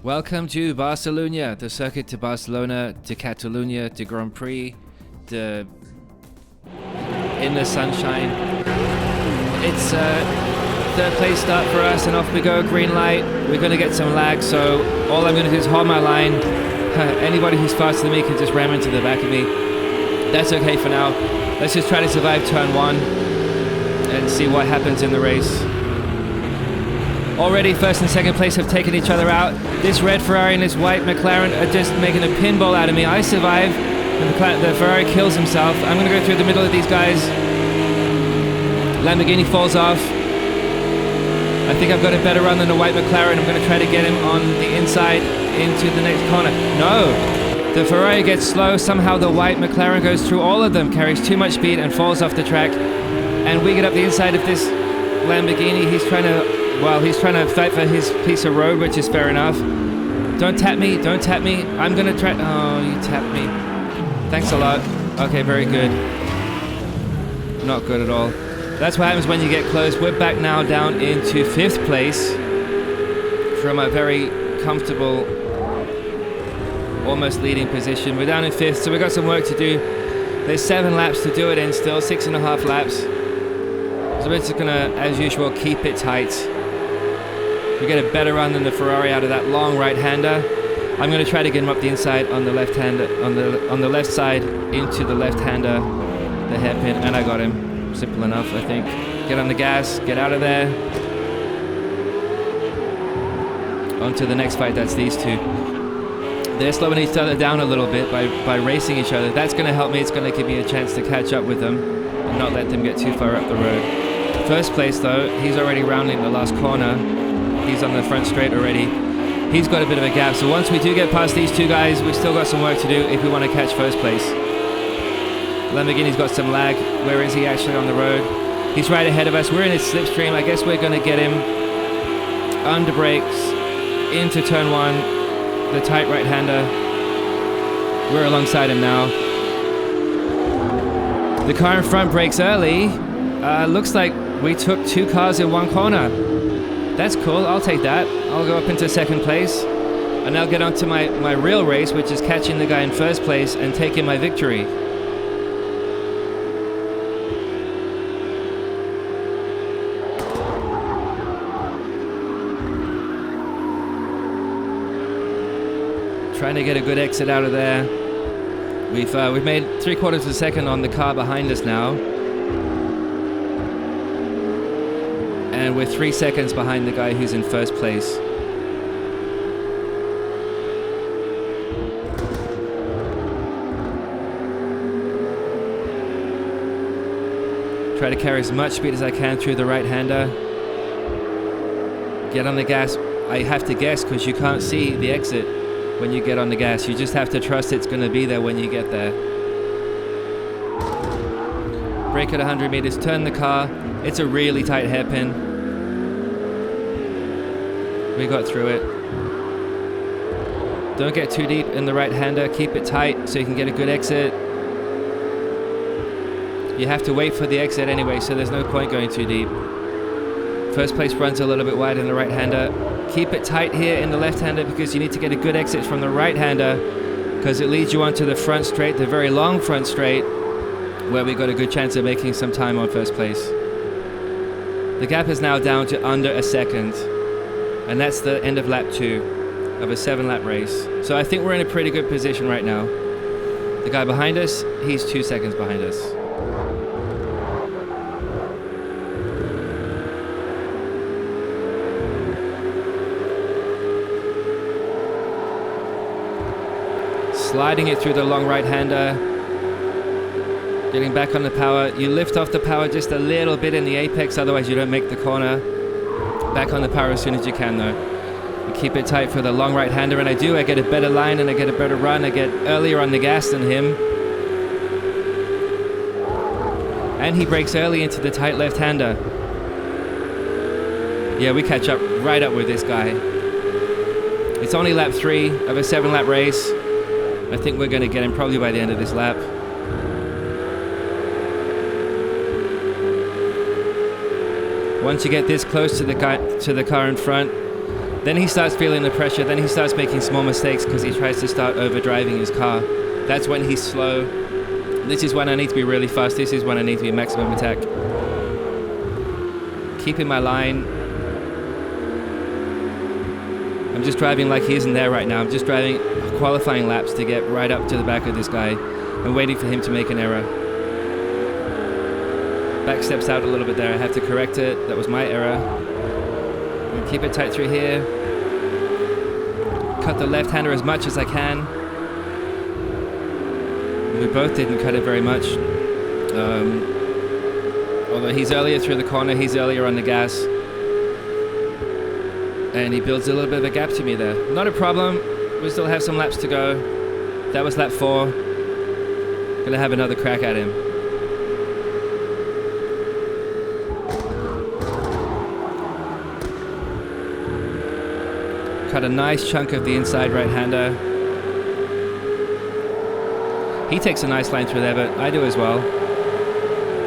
Welcome to Barcelona, the circuit to Barcelona, to Catalunya, to Grand Prix, in the sunshine. It's third place start for us, and off we go, green light. We're going to get some lag, so all I'm going to do is hold my line. Anybody who's faster than me can just ram into the back of me. That's okay for now. Let's just try to survive turn one and see what happens in the race. Already first and second place have taken each other out. This red Ferrari and this white McLaren are just making a pinball out of me. I survive, and the Ferrari kills himself. I'm going to go through the middle of these guys. Lamborghini falls off. I think I've got a better run than the white McLaren. I'm going to try to get him on the inside into the next corner. No! The Ferrari gets slow. Somehow the white McLaren goes through all of them, carries too much speed and falls off the track. And we get up the inside of this Lamborghini. He's trying to fight for his piece of road, which is fair enough. Don't tap me, don't tap me. I'm gonna try. Oh, you tapped me. Thanks a lot. Okay, very good. Not good at all. That's what happens when you get close. We're back now down into 5th place from a very comfortable, almost leading position. We're down in 5th, so we've got some work to do. There's 7 laps to do it in still, 6.5 laps. So we're just gonna, as usual, keep it tight. We get a better run than the Ferrari out of that long right-hander. I'm going to try to get him up the inside on the left-hander, on the left side into the left-hander, the hairpin, and I got him. Simple enough, I think. Get on the gas, get out of there. On to the next fight, that's these two. They're slowing each other down a little bit by racing each other. That's going to help me. It's going to give me a chance to catch up with them and not let them get too far up the road. First place, though, he's already rounding the last corner. He's on the front straight already. He's got a bit of a gap, so once we do get past these two guys, we've still got some work to do if we want to catch first place. Lamborghini's got some lag. Where is he actually on the road? He's right ahead of us. We're in his slipstream. I guess we're going to get him under brakes into turn one, the tight right-hander. We're alongside him now. The car in front brakes early. Looks like we took 2 cars in one corner. That's cool, I'll take that. I'll go up into 2nd place, and I'll get onto my real race, which is catching the guy in 1st place and taking my victory. Trying to get a good exit out of there. We've made 3/4 of a second on the car behind us now. And we're 3 seconds behind the guy who's in 1st place. Try to carry as much speed as I can through the right-hander. Get on the gas. I have to guess because you can't see the exit when you get on the gas. You just have to trust it's going to be there when you get there. Brake at 100 meters, turn the car. It's a really tight hairpin. We got through it. Don't get too deep in the right-hander. Keep it tight so you can get a good exit. You have to wait for the exit anyway, so there's no point going too deep. 1st place runs a little bit wide in the right-hander. Keep it tight here in the left-hander because you need to get a good exit from the right-hander because it leads you onto the front straight, the very long front straight, where we got a good chance of making some time on 1st place. The gap is now down to under a second. And that's the end of lap 2 of a 7-lap race. So I think we're in a pretty good position right now. The guy behind us, he's 2 seconds behind us. Sliding it through the long right-hander. Getting back on the power. You lift off the power just a little bit in the apex, otherwise you don't make the corner. Back on the power as soon as you can, though. You keep it tight for the long right-hander, and I do. I get a better line and I get a better run. I get earlier on the gas than him. And he brakes early into the tight left-hander. Yeah, we catch up right up with this guy. It's only lap 3 of a 7-lap race. I think we're going to get him probably by the end of this lap. Once you get this close to the car in front, Then he starts feeling the pressure. Then he starts making small mistakes because he tries to start overdriving his car. That's when he's slow. This is when I need to be really fast. This is when I need to be maximum attack. Keeping my line. I'm just driving like he isn't there right now. I'm just driving qualifying laps to get right up to the back of this guy and waiting for him to make an error. Back steps out a little bit there. I have to correct it. That was my error. Keep it tight through here. Cut the left-hander as much as I can. We both didn't cut it very much. Although he's earlier through the corner, he's earlier on the gas. And he builds a little bit of a gap to me there. Not a problem. We still have some laps to go. That was lap 4. Gonna have another crack at him. Cut a nice chunk of the inside right-hander. He takes a nice line through there, but I do as well.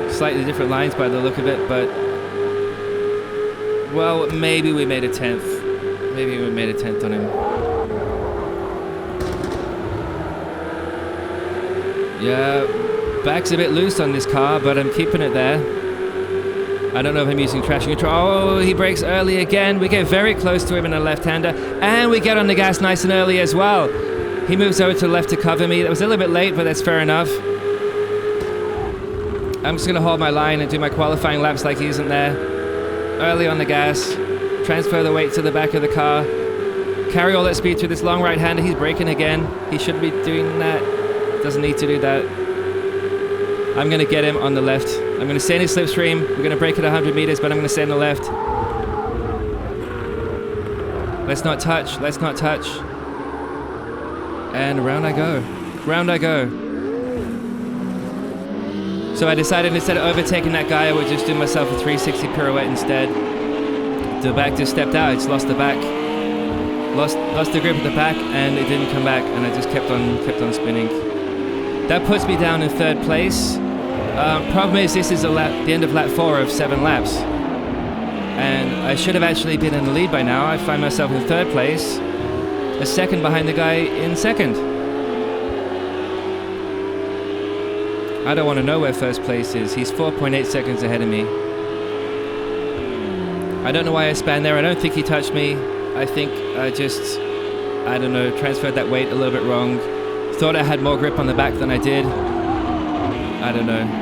Slightly different lines by the look of it, but... well, maybe we made a 10th. Maybe we made a 10th on him. Yeah, back's a bit loose on this car, but I'm keeping it there. I don't know if I'm using traction control. Oh, he brakes early again. We get very close to him in a left-hander, and we get on the gas nice and early as well. He moves over to the left to cover me. That was a little bit late, but that's fair enough. I'm just going to hold my line and do my qualifying laps like he isn't there. Early on the gas. Transfer the weight to the back of the car. Carry all that speed through this long right-hander. He's braking again. He shouldn't be doing that. Doesn't need to do that. I'm going to get him on the left. I'm going to stay in his slipstream. We're going to brake at 100 meters, but I'm going to stay on the left. Let's not touch. Let's not touch. And round I go. Round I go. So I decided instead of overtaking that guy, I would just do myself a 360 pirouette instead. The back just stepped out. I just lost the back. Lost the grip at the back, and it didn't come back, and I just kept on spinning. That puts me down in 3rd place. Problem is, this is the end of lap 4 of 7 laps. And I should have actually been in the lead by now. I find myself in 3rd place, a second behind the guy in 2nd. I don't want to know where 1st place is. He's 4.8 seconds ahead of me. I don't know why I span there. I don't think he touched me. I think I just, I don't know, transferred that weight a little bit wrong. Thought I had more grip on the back than I did. I don't know.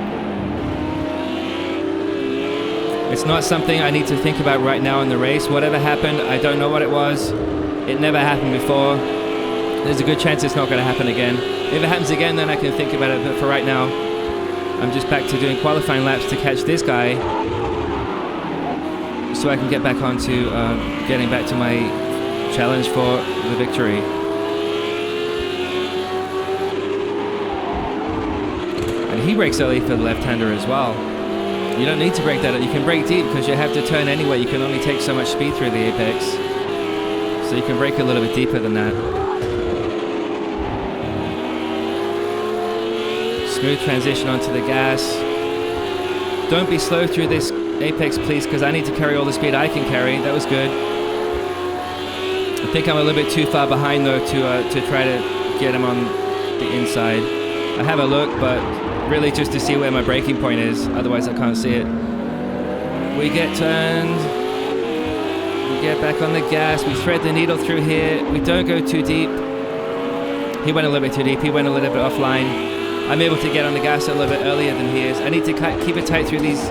It's not something I need to think about right now in the race. Whatever happened, I don't know what it was. It never happened before. There's a good chance it's not going to happen again. If it happens again, then I can think about it. But for right now, I'm just back to doing qualifying laps to catch this guy, so I can get back onto getting back to my challenge for the victory. And he brakes early for the left-hander as well. You don't need to brake that. You can brake deep because you have to turn anyway. You can only take so much speed through the apex. So you can brake a little bit deeper than that. Smooth transition onto the gas. Don't be slow through this apex, please, because I need to carry all the speed I can carry. That was good. I think I'm a little bit too far behind though to try to get him on the inside. I have a look, but really just to see where my braking point is. Otherwise I can't see it. We get turned. We get back on the gas. We thread the needle through here. We don't go too deep. He went a little bit too deep. He went a little bit offline. I'm able to get on the gas a little bit earlier than he is. I need to keep it tight through these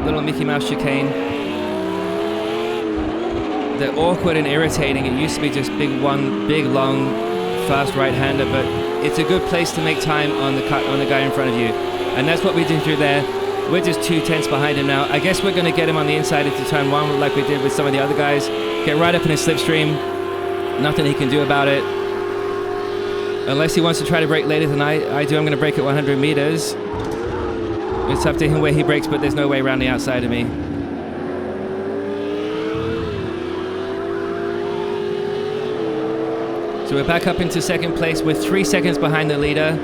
little Mickey Mouse chicane. They're awkward and irritating. It used to be just big, long, fast right-hander, but it's a good place to make time on the guy in front of you. And that's what we did through there. We're just 2 tenths behind him now. I guess we're going to get him on the inside into turn 1 like we did with some of the other guys. Get right up in his slipstream. Nothing he can do about it. Unless he wants to try to brake later than I do, I'm going to brake at 100 meters. It's up to him where he brakes, but there's no way around the outside of me. So we're back up into 2nd place with 3 seconds behind the leader.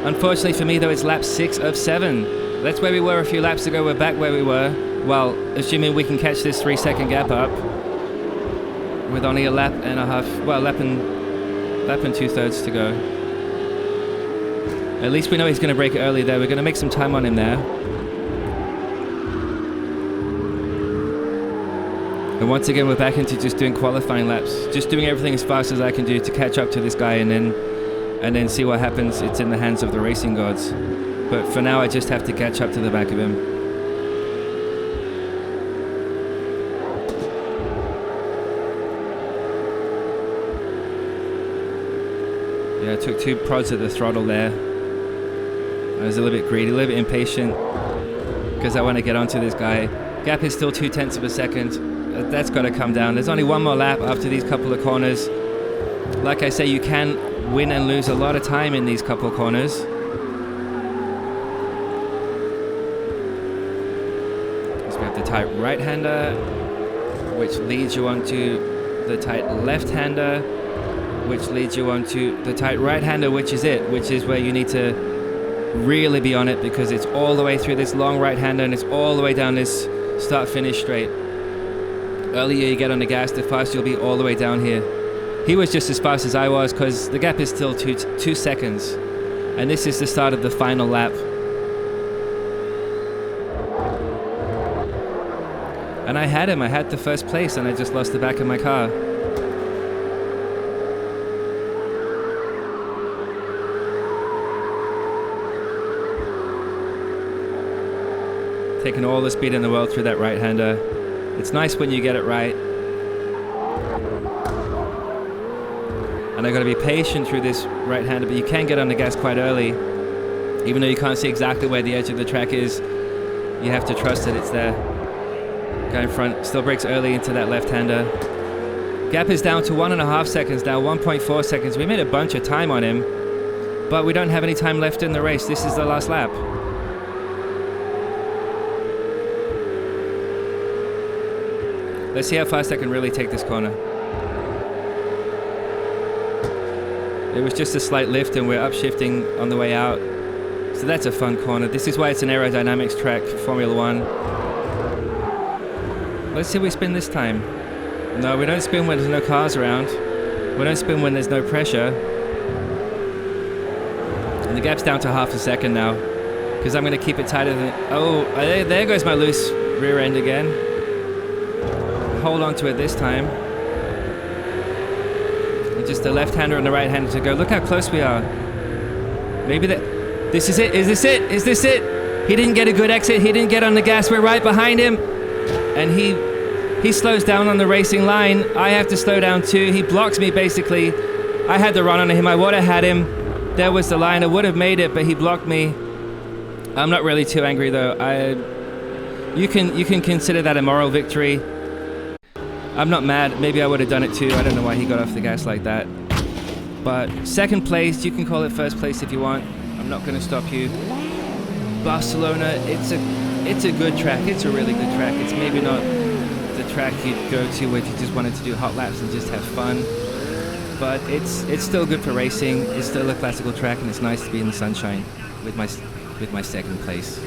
Unfortunately for me, though, it's lap 6 of 7. That's where we were a few laps ago. We're back where we were. Well, assuming we can catch this 3-second gap up. with only a lap and a half, well, lap and 2/3 to go. At least we know he's going to break it early there. We're going to make some time on him there. And once again, we're back into just doing qualifying laps, just doing everything as fast as I can do to catch up to this guy, and then see what happens. It's in the hands of the racing gods. But for now, I just have to catch up to the back of him. Yeah, I took 2 prods at the throttle there. I was a little bit greedy, a little bit impatient, because I want to get onto this guy. Gap is still 0.2 of a second. That's got to come down. There's only one more lap after these couple of corners. Like I say, you can win and lose a lot of time in these couple of corners. So we have the tight right-hander, which leads you onto the tight left-hander, which leads you onto the tight right-hander, which is where you need to really be on it, because it's all the way through this long right-hander and it's all the way down this start-finish straight. Earlier you get on the gas, the faster you'll be all the way down here. He was just as fast as I was, because the gap is still 2 seconds. And this is the start of the final lap. And I had him, I had the first place, and I just lost the back of my car. Taking all the speed in the world through that right-hander. It's nice when you get it right. And I got to be patient through this right-hander, but you can get on the gas quite early. Even though you can't see exactly where the edge of the track is, you have to trust that it's there. Guy in front still brakes early into that left-hander. Gap is down to 1.5 seconds now, 1.4 seconds. We made a bunch of time on him, but we don't have any time left in the race. This is the last lap. Let's see how fast I can really take this corner. It was just a slight lift and we're upshifting on the way out. So that's a fun corner. This is why it's an aerodynamics track for Formula 1. Let's see if we spin this time. No, we don't spin when there's no cars around. We don't spin when there's no pressure. And the gap's down to 0.5 seconds now, because I'm going to keep it tighter than... Oh, there goes my loose rear end again. Hold on to it this time. And just the left-hander and the right-hander to go. Look how close we are. Maybe that... This is it. Is this it? Is this it? He didn't get a good exit. He didn't get on the gas. We're right behind him. And he slows down on the racing line. I have to slow down too. He blocks me basically. I had to run on him. I would have had him. There was the line. I would have made it, but he blocked me. I'm not really too angry though. You can consider that a moral victory. I'm not mad. Maybe I would have done it too. I don't know why he got off the gas like that. But second place, you can call it first place if you want. I'm not going to stop you. Barcelona, it's a good track. It's a really good track. It's maybe not the track you'd go to if you just wanted to do hot laps and just have fun. But it's still good for racing. It's still a classical track, and it's nice to be in the sunshine with my second place.